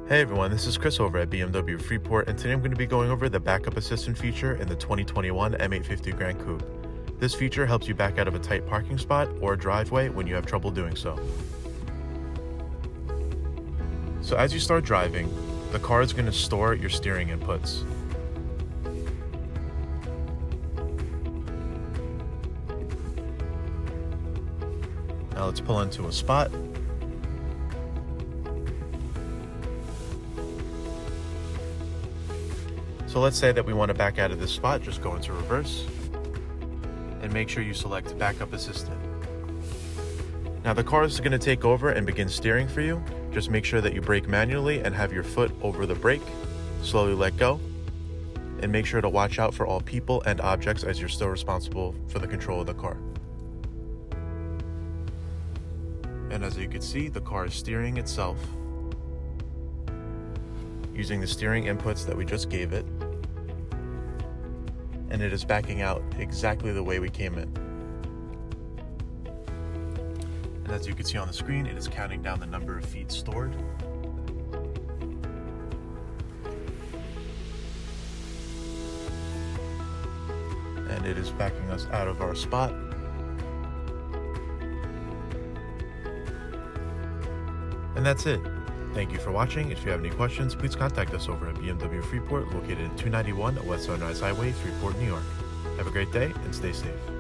Hey everyone, this is Chris over at BMW Freeport, and today I'm going to be going over the backup assistant feature in the 2021 M850 Gran Coupe. This feature helps you back out of a tight parking spot or driveway when you have trouble doing so. So as you start driving, the car is going to store your steering inputs. Now let's pull into a spot. So let's say that we want to back out of this spot, just go into reverse and make sure you select backup assistant. Now the car is going to take over and begin steering for you. Just make sure that you brake manually and have your foot over the brake. Slowly let go and make sure to watch out for all people and objects as you're still responsible for the control of the car. And as you can see, the car is steering itself using the steering inputs that we just gave it, and it is backing out exactly the way we came in. And as you can see on the screen, it is counting down the number of feet stored. And it is backing us out of our spot. And that's it. Thank you for watching. If you have any questions, please contact us over at BMW Freeport, located at 291 West Sunrise Highway, Freeport, New York. Have a great day and stay safe.